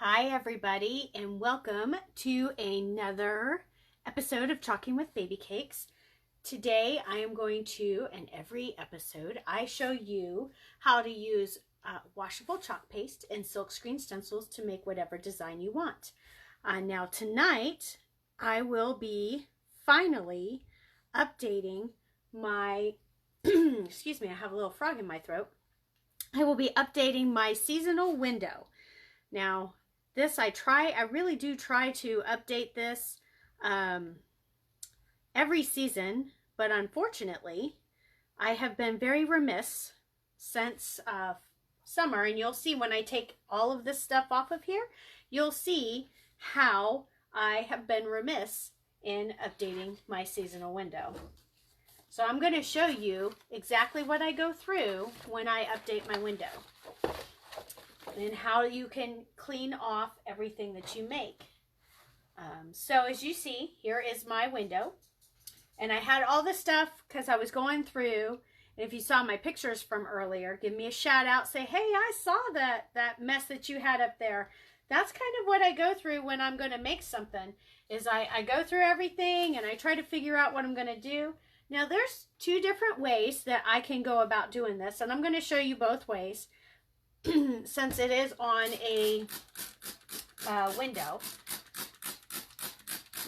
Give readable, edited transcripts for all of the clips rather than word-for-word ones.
Hi everybody, and welcome to another episode of Chalking with Baby Cakes. Today I am going to, in every episode, I show you how to use washable chalk paste and silkscreen stencils to make whatever design you want. Now tonight I will be finally updating my, excuse me, I have a little frog in my throat. I will be updating my seasonal window. Now, this I really do try to update this every season, but unfortunately, I have been very remiss since summer, and you'll see when I take all of this stuff off of here, you'll see how I have been remiss in updating my seasonal window. So I'm going to show you exactly what I go through when I update my window, and how you can clean off everything that you make. So as you see, here is my window. And I had all this stuff because I was going through. And if you saw my pictures from earlier, give me a shout out. Say, hey, I saw that mess that you had up there. That's kind of what I go through when I'm going to make something. Is I go through everything and I try to figure out what I'm going to do. Now there's two different ways that I can go about doing this. And I'm going to show you both ways. Since it is on a window.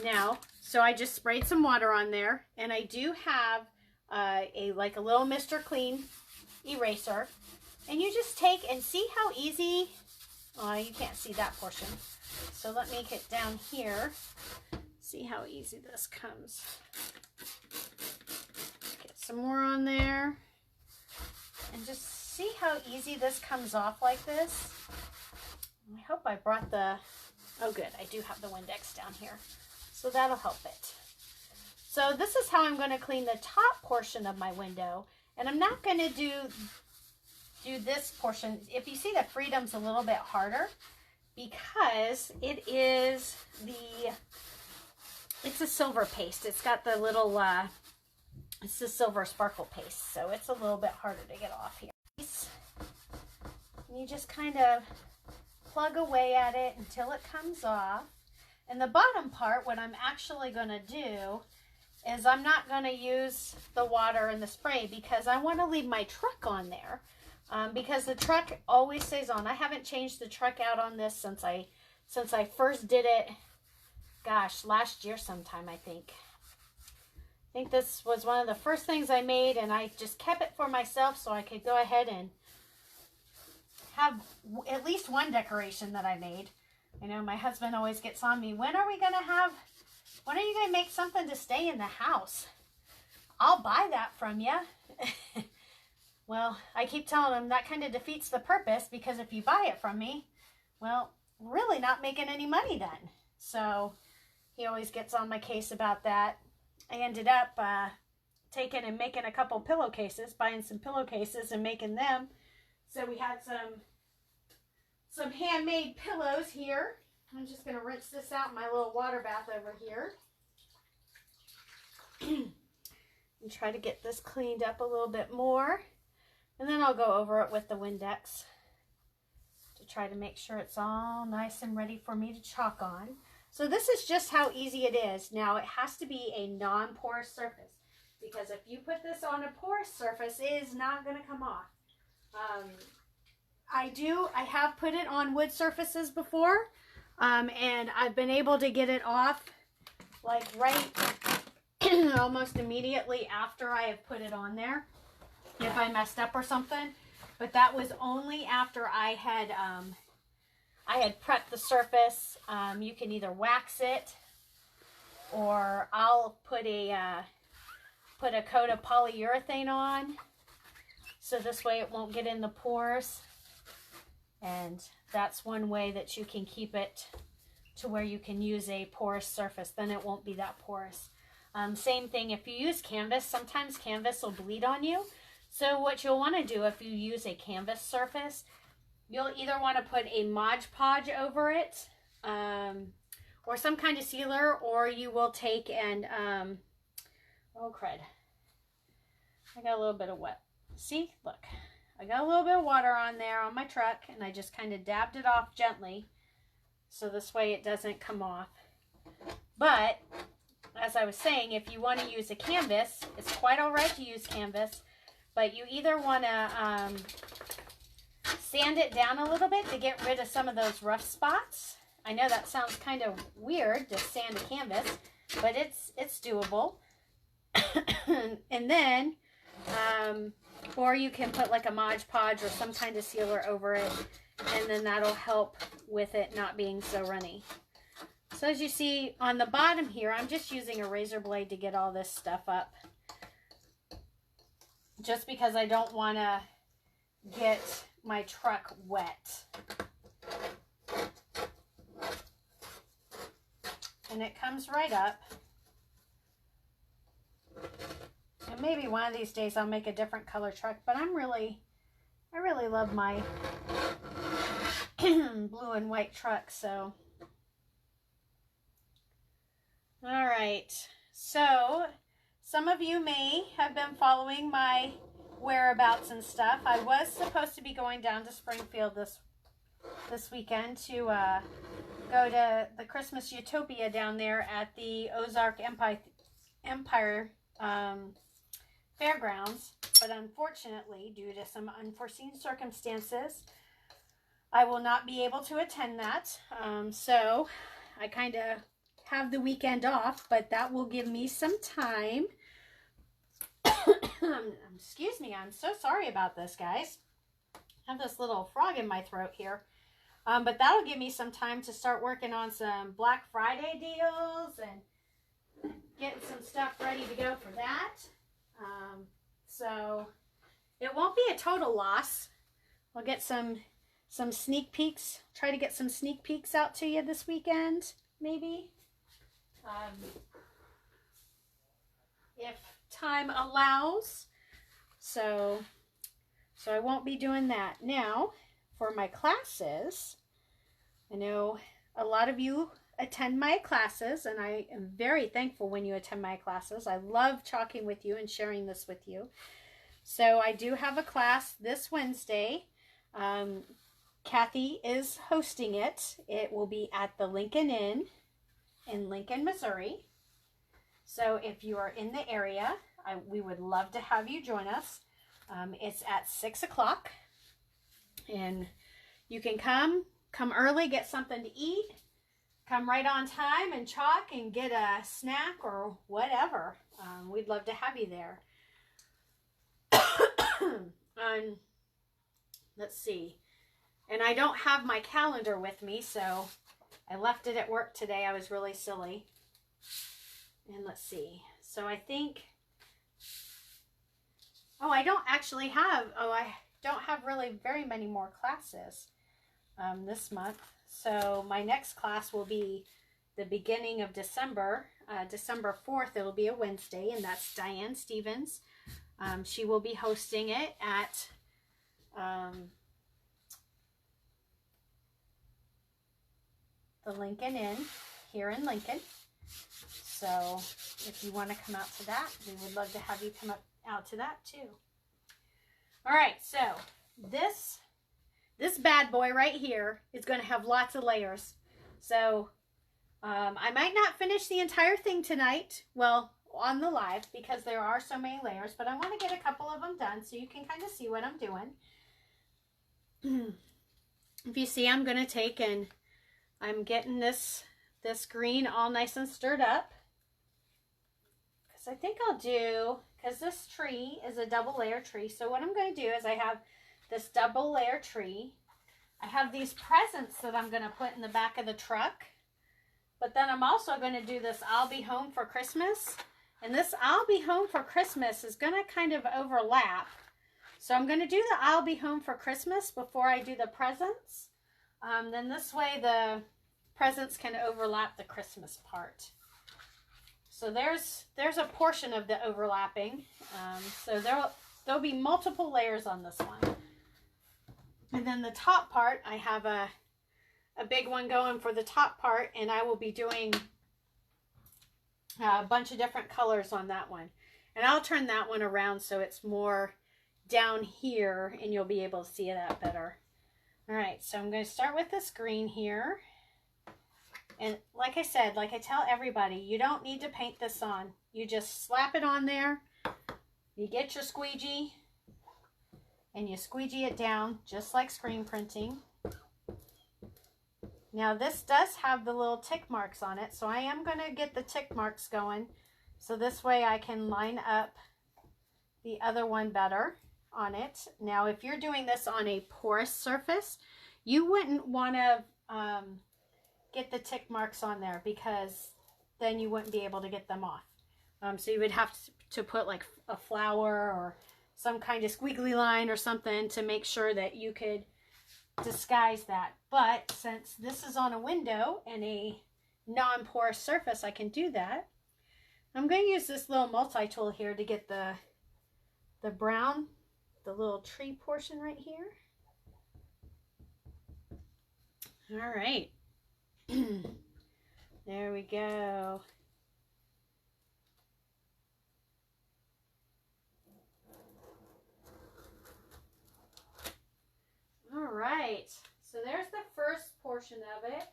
Now, so I just sprayed some water on there, and I do have a little Mr. Clean eraser, and you just take and see how easy. Oh, you can't see that portion, so let me get down here. See how easy this comes. Get some more on there, and just see how easy this comes off like this. I hope I brought the, oh good, I do have the Windex down here. So that'll help it. So this is how I'm going to clean the top portion of my window. And I'm not going to do this portion. If you see, the Freedom's a little bit harder because it's a silver paste. It's got the little, it's the silver sparkle paste. So it's a little bit harder to get off here. And you just kind of plug away at it until it comes off. And the bottom part, what I'm actually going to do is I'm not going to use the water and the spray because I want to leave my truck on there. Because the truck always stays on. I haven't changed the truck out on this since I first did it, gosh, last year sometime, I think. I think this was one of the first things I made, and I just kept it for myself so I could go ahead and have at least one decoration that I made. I know my husband always gets on me, when are you going to make something to stay in the house? I'll buy that from you. Well, I keep telling him that kind of defeats the purpose, because if you buy it from me, well, really not making any money then. So he always gets on my case about that. I ended up taking and making a couple pillowcases, buying some pillowcases and making them. So we had some handmade pillows here. I'm just going to rinse this out in my little water bath over here. And try to get this cleaned up a little bit more. And then I'll go over it with the Windex to try to make sure it's all nice and ready for me to chalk on. So this is just how easy it is. Now it has to be a non-porous surface, because if you put this on a porous surface, it is not going to come off. I have put it on wood surfaces before, and I've been able to get it off like right almost immediately after I have put it on there, if I messed up or something. But that was only after I had prepped the surface. You can either wax it, or I'll put a coat of polyurethane on, so this way it won't get in the pores. And that's one way that you can keep it to where you can use a porous surface. Then it won't be that porous. Same thing if you use canvas. Sometimes canvas will bleed on you. So what you'll want to do if you use a canvas surface, you'll either want to put a Mod Podge over it, or some kind of sealer, or you will take and, oh crud, I got a little bit of wet. See, look, I got a little bit of water on there on my truck, and I just kind of dabbed it off gently So this way it doesn't come off. But as I was saying, if you want to use a canvas, it's quite all right to use canvas, but you either want to sand it down a little bit to get rid of some of those rough spots. I know that sounds kind of weird to sand a canvas, but it's doable. And then, or you can put like a Mod Podge or some kind of sealer over it, and then that'll help with it not being so runny. So as you see on the bottom here, I'm just using a razor blade to get all this stuff up, just because I don't want to get my truck wet. And it comes right up. And maybe one of these days I'll make a different color truck, but I really love my blue and white truck. So all right, so some of you may have been following my whereabouts and stuff. I was supposed to be going down to Springfield this weekend to go to the Christmas Utopia down there at the Ozark Empire Fairgrounds, but unfortunately, due to some unforeseen circumstances, I will not be able to attend that. So I kind of have the weekend off, but that will give me some time. Excuse me, I'm so sorry about this, guys. I have this little frog in my throat here. But that'll give me some time to start working on some Black Friday deals and getting some stuff ready to go for that. So it won't be a total loss. I'll get some sneak peeks, try to get some sneak peeks out to you this weekend, maybe. If time allows. So I won't be doing that. Now, for my classes, I know a lot of you attend my classes, and I am very thankful when you attend my classes. I love talking with you and sharing this with you. So I do have a class this Wednesday. Kathy is hosting it. It will be at the Lincoln Inn in Lincoln, Missouri. So if you are in the area, we would love to have you join us. It's at 6 o'clock, and you can come early, get something to eat, come right on time and chalk and get a snack or whatever. We'd love to have you there. Let's see. And I don't have my calendar with me, so I left it at work today. I was really silly. And let's see. So I think, I don't have really very many more classes this month. So my next class will be the beginning of December, December 4th. It'll be a Wednesday, and that's Diane Stevens. She will be hosting it at the Lincoln Inn here in Lincoln. So if you want to come out to that, we would love to have you come out to that too. All right, so this bad boy right here is going to have lots of layers. So I might not finish the entire thing tonight, well, on the live, because there are so many layers, but I want to get a couple of them done so you can kind of see what I'm doing. If you see, I'm going to take and I'm getting this green all nice and stirred up. Because I think I'll do, because this tree is a double layer tree. So what I'm going to do is I have this double layer tree. I have these presents that I'm going to put in the back of the truck. But then I'm also going to do this I'll Be Home for Christmas. And this I'll Be Home for Christmas is going to kind of overlap. So I'm going to do the I'll Be Home for Christmas before I do the presents. Then this way the presents can overlap the Christmas part. So there's a portion of the overlapping. So there'll be multiple layers on this one. And then the top part, I have a big one going for the top part, and I will be doing a bunch of different colors on that one. And I'll turn that one around so it's more down here, and you'll be able to see that better. All right, so I'm going to start with this green here. And like I said, like I tell everybody, you don't need to paint this on. You just slap it on there. You get your squeegee and you squeegee it down just like screen printing. Now this does have the little tick marks on it, so I am going to get the tick marks going so this way I can line up the other one better on it. Now if you're doing this on a porous surface, you wouldn't want to get the tick marks on there because then you wouldn't be able to get them off. So you would have to put like a flower or some kind of squiggly line or something to make sure that you could disguise that. But since this is on a window and a non-porous surface, I can do that. I'm going to use this little multi-tool here to get the brown, the little tree portion right here. All right. There we go. All right, so there's the first portion of it.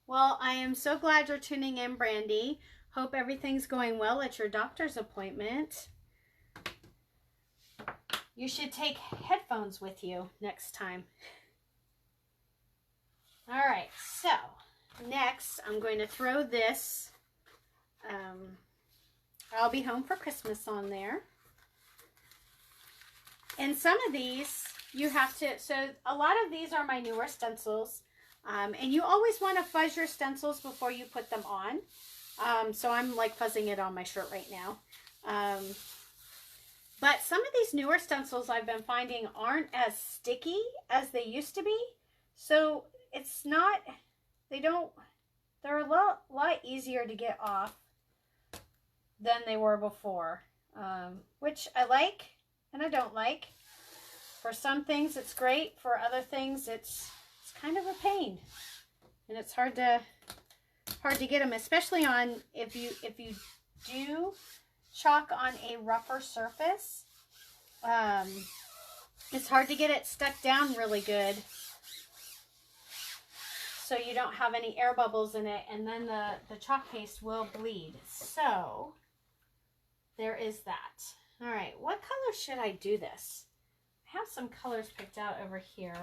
Well, I am so glad you're tuning in, Brandy. Hope everything's going well at your doctor's appointment. You should take headphones with you next time. All right, so next I'm going to throw this I'll Be Home for Christmas on there. And some of these you have to, so a lot of these are my newer stencils, and you always want to fuzz your stencils before you put them on. So I'm like fuzzing it on my shirt right now. But some of these newer stencils I've been finding aren't as sticky as they used to be. So it's not, they're a lot easier to get off than they were before, which I like and I don't like. For some things it's great, for other things it's kind of a pain, and it's hard to get them, especially on if you do chalk on a rougher surface. It's hard to get it stuck down really good, so you don't have any air bubbles in it, and then the chalk paste will bleed. So there is that. All right, what color should I do this? I have some colors picked out over here.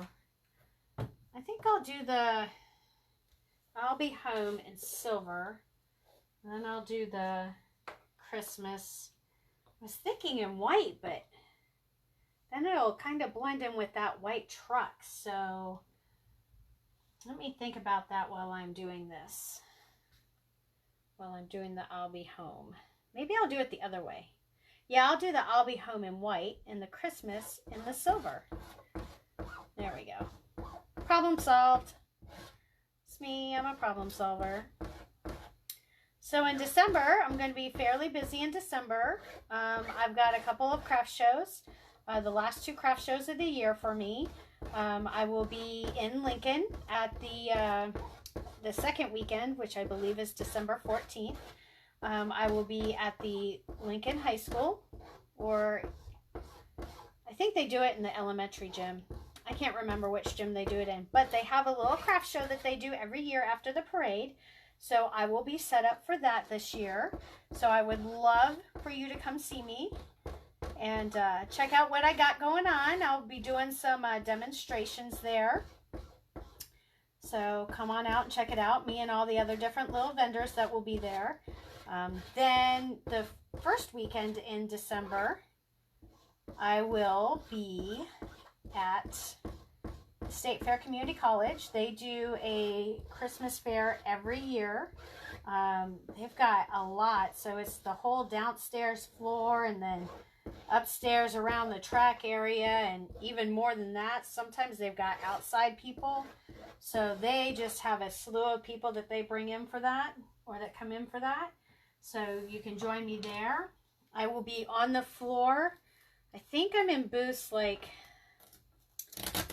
I think I'll do the I'll Be Home in silver. And then I'll do the Christmas. I was thinking in white, but then it'll kind of blend in with that white truck. So let me think about that while I'm doing this. While I'm doing the I'll Be Home. Maybe I'll do it the other way. Yeah, I'll do the I'll Be Home in white and the Christmas in the silver. There we go. Problem solved. It's me, I'm a problem solver. So in December, I'm going to be fairly busy in December. I've got a couple of craft shows. The last 2 craft shows of the year for me. I will be in Lincoln at the second weekend, which I believe is December 14th. I will be at the Lincoln High School, or I think they do it in the elementary gym. I can't remember which gym they do it in, but they have a little craft show that they do every year after the parade. So I will be set up for that this year. So I would love for you to come see me and check out what I got going on. I'll be doing some demonstrations there. So come on out and check it out. Me and all the other different little vendors that will be there. Then the first weekend in December, I will be at State Fair Community College. They do a Christmas fair every year. They've got a lot, so it's the whole downstairs floor and then upstairs around the track area, and even more than that. Sometimes they've got outside people, so they just have a slew of people that they bring in for that, or that come in for that. So you can join me there. I will be on the floor. I think I'm in booths like,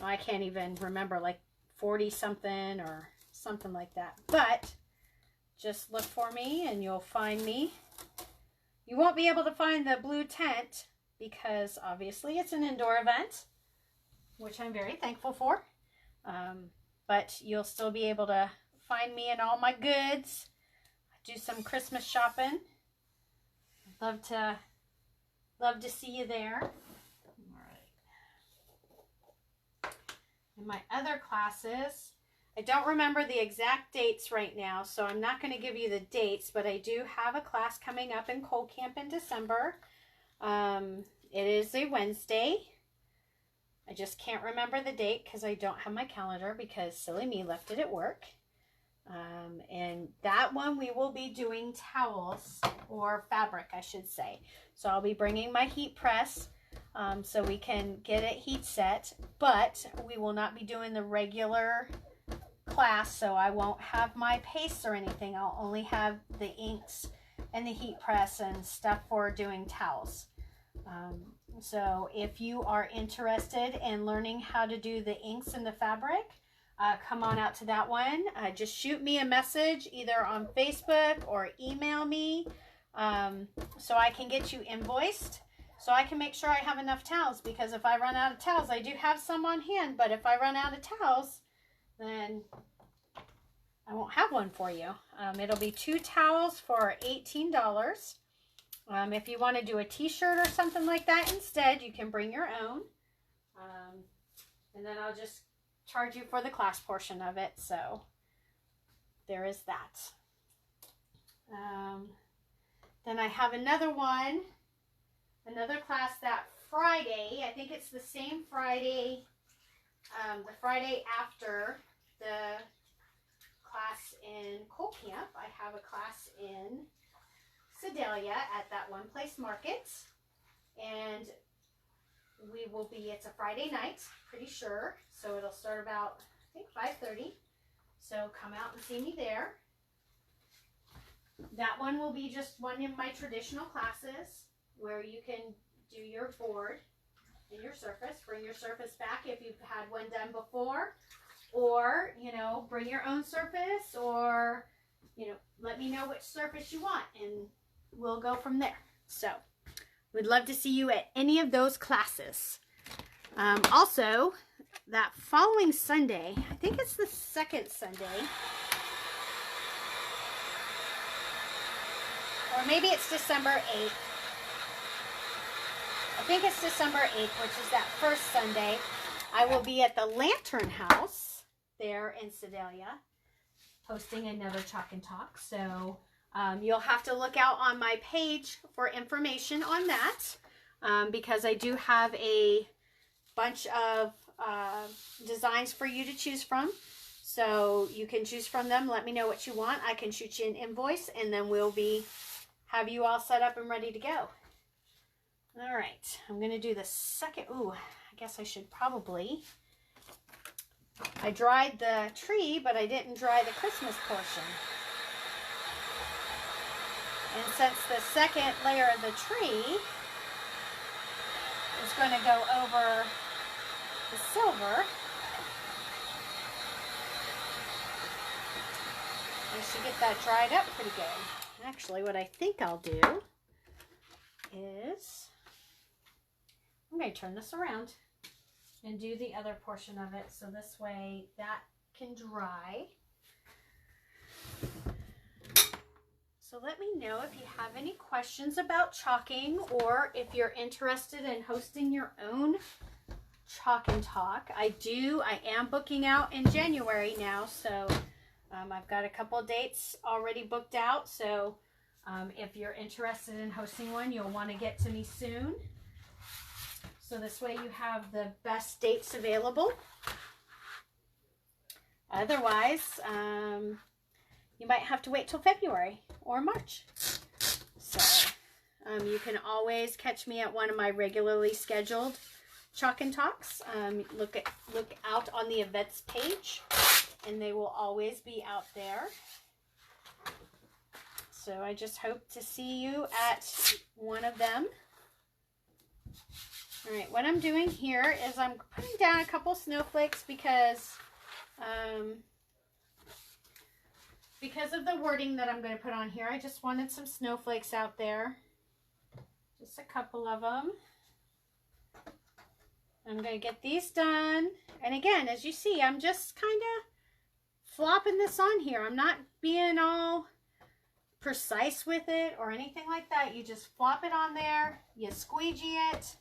I can't even remember, like 40 something or something like that. But just look for me and you'll find me. You won't be able to find the blue tent because obviously it's an indoor event, which I'm very thankful for. But you'll still be able to find me and all my goods. Do some Christmas shopping. Love to see you there. All right. And my other classes, I don't remember the exact dates right now, so I'm not going to give you the dates, but I do have a class coming up in Cold Camp in December. It is a Wednesday. I just can't remember the date because I don't have my calendar because silly me left it at work. And that one we will be doing towels or fabric, I should say. So I'll be bringing my heat press so we can get it heat set, but we will not be doing the regular class, so I won't have my paste or anything. I'll only have the inks and the heat press and stuff for doing towels. So if you are interested in learning how to do the inks and the fabric, come on out to that one. Just shoot me a message either on Facebook or email me so I can get you invoiced, so I can make sure I have enough towels, because if I run out of towels, I do have some on hand, but if I run out of towels, then I won't have one for you. It'll be 2 towels for $18. If you want to do a t-shirt or something like that instead, you can bring your own. And then I'll just charge you for the class portion of it. So there is that. Then I have another class that Friday. I think it's the same Friday, the Friday after the class in Cold Camp. I have a class in Sedalia at that One Place Market, and we will be, it's a Friday night, pretty sure, so it'll start about, I think, 5:30, so come out and see me there. That one will be just one of my traditional classes where you can do your board and your surface. Bring your surface back if you've had one done before, or, you know, bring your own surface, or, you know, let me know which surface you want and we'll go from there. So we'd love to see you at any of those classes. Also, that following Sunday, I think it's the second Sunday, or maybe it's December 8th. I think it's December 8th, which is that first Sunday. I will be at the Lantern House there in Sedalia, hosting another Chalk and Talk. So you'll have to look out on my page for information on that, because I do have a bunch of designs for you to choose from. So you can choose from them. Let me know what you want. I can shoot you an invoice, and then we'll have you all set up and ready to go. All right, I'm going to do the second. Ooh, I guess I should probably. I dried the tree, but I didn't dry the Christmas portion. And since the second layer of the tree is going to go over the silver, I should get that dried up pretty good. Actually, what I think I'll do is I'm going to turn this around and do the other portion of it, so this way that can dry. So let me know if you have any questions about chalking, or if you're interested in hosting your own Chalk and Talk. I am booking out in January now, so I've got a couple of dates already booked out. So if you're interested in hosting one, you'll want to get to me soon. So this way you have the best dates available. Otherwise, you might have to wait till February or March. So you can always catch me at one of my regularly scheduled Chalk and Talks. Look out on the events page, and they will always be out there. So I just hope to see you at one of them. All right, what I'm doing here is I'm putting down a couple snowflakes because of the wording that I'm going to put on here. I just wanted some snowflakes out there. Just a couple of them. I'm going to get these done. And again, as you see, I'm just kind of flopping this on here. I'm not being all precise with it or anything like that. You just flop it on there, you squeegee it,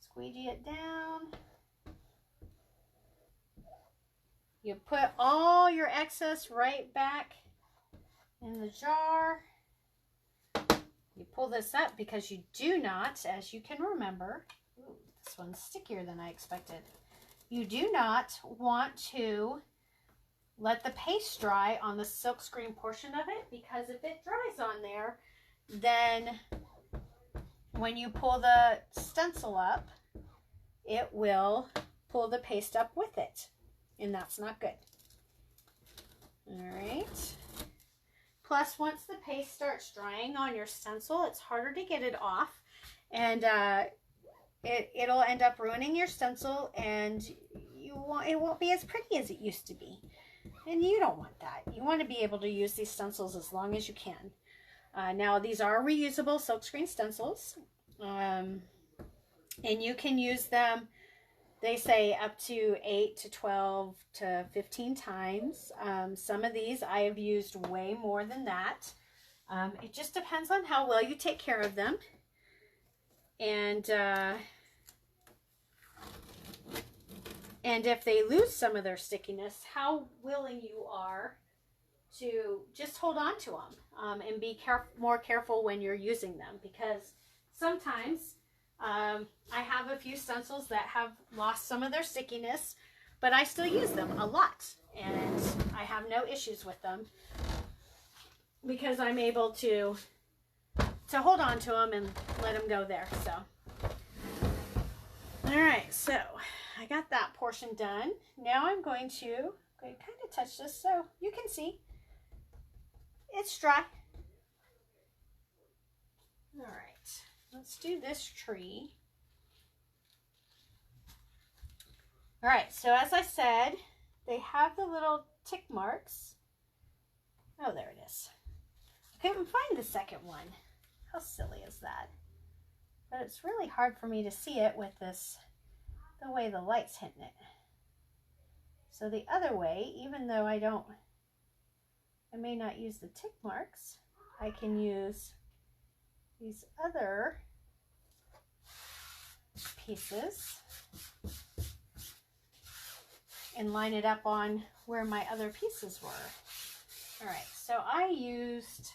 squeegee it down. You put all your excess right back in the jar. You pull this up because you do not, as you can remember, ooh, this one's stickier than I expected. You do not want to let the paste dry on the silkscreen portion of it, because if it dries on there, then when you pull the stencil up, it will pull the paste up with it, and that's not good. All right. Plus, once the paste starts drying on your stencil, it's harder to get it off, and it'll end up ruining your stencil, and it won't be as pretty as it used to be. And you don't want that. You want to be able to use these stencils as long as you can. Now, these are reusable silkscreen stencils, and you can use them, they say, up to 8 to 12 to 15 times. Some of these I have used way more than that. It just depends on how well you take care of them. And if they lose some of their stickiness, how willing you are to just hold on to them, and be more careful when you're using them, because sometimes I have a few stencils that have lost some of their stickiness, but I still use them a lot, and I have no issues with them because I'm able to hold on to them and let them go there. So, all right, so I got that portion done. Now I'm going to kind of touch this so you can see it's dry. All right, let's do this tree. All right, so as I said, they have the little tick marks. Oh, there it is. I couldn't find the second one. How silly is that? But it's really hard for me to see it with this, the way the light's hitting it. So the other way, even though I may not use the tick marks, I can use these other pieces and line it up on where my other pieces were. All right, so I used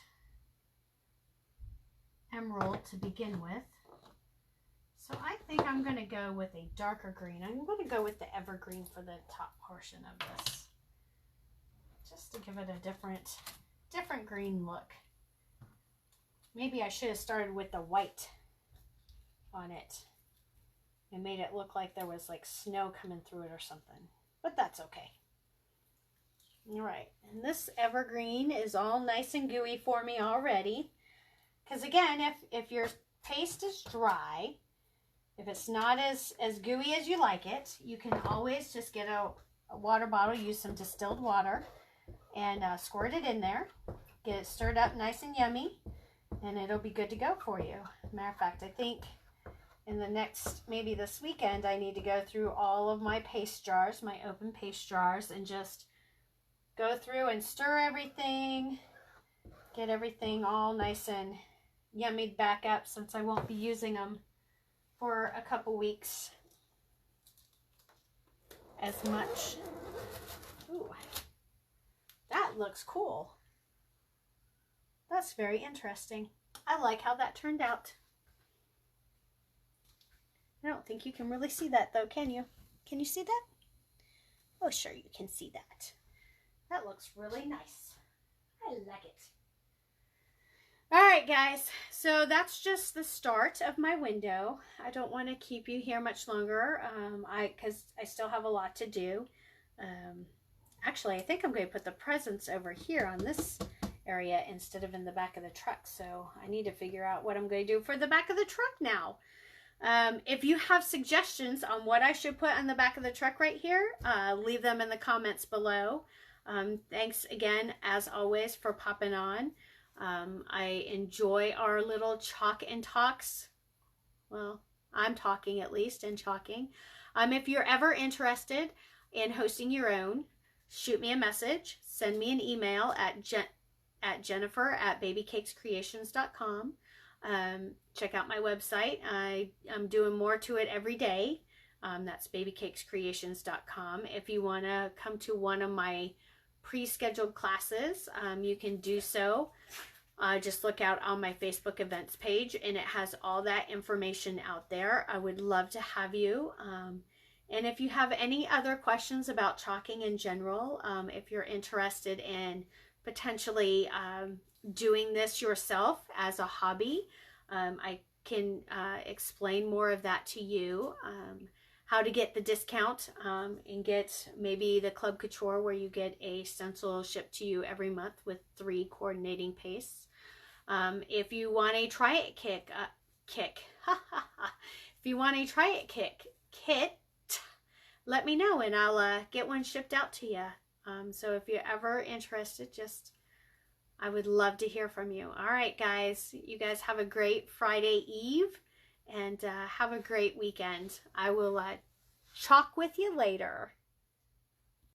emerald to begin with. So I think I'm going to go with a darker green. I'm going to go with the evergreen for the top portion of this, just to give it a different green look. Maybe I should have started with the white on it and made it look like there was like snow coming through it or something, but that's okay. All right, and this evergreen is all nice and gooey for me already, because again, if your paste is dry, if it's not as gooey as you like it, you can always just get a water bottle, use some distilled water, and squirt it in there. Get it stirred up nice and yummy, and it'll be good to go for you. Matter of fact, I think in the next, maybe this weekend, I need to go through all of my paste jars, my open paste jars, and just go through and stir everything, get everything all nice and yummied back up, since I won't be using them for a couple weeks as much. Ooh, that looks cool. That's very interesting. I like how that turned out. I don't think you can really see that though, can you? Can you see that? Oh, sure you can see that. That looks really nice. I like it. All right, guys, so that's just the start of my window. I don't want to keep you here much longer, because I still have a lot to do. Actually, I think I'm going to put the presents over here on this area instead of in the back of the truck. So I need to figure out what I'm going to do for the back of the truck now. If you have suggestions on what I should put on the back of the truck right here, leave them in the comments below. Thanks again, as always, for popping on. I enjoy our little chalk and talks. Well, I'm talking at least and chalking. If you're ever interested, in hosting your own, shoot me a message, send me an email at jennifer@babycakescreations.com. Check out my website. I'm doing more to it every day. That's babycakescreations.com. If you want to come to one of my pre-scheduled classes, you can do so. Just look out on my Facebook events page, and it has all that information out there. I would love to have you. And if you have any other questions about chalking in general, if you're interested in potentially doing this yourself as a hobby, I can explain more of that to you. How to get the discount and get maybe the Club Couture, where you get a stencil shipped to you every month with 3 coordinating pastes. If you want a try it kit, if you want a try it kit, let me know and I'll get one shipped out to you. So if you're ever interested, I would love to hear from you. All right, guys, you guys have a great Friday Eve and have a great weekend. I will chalk with you later.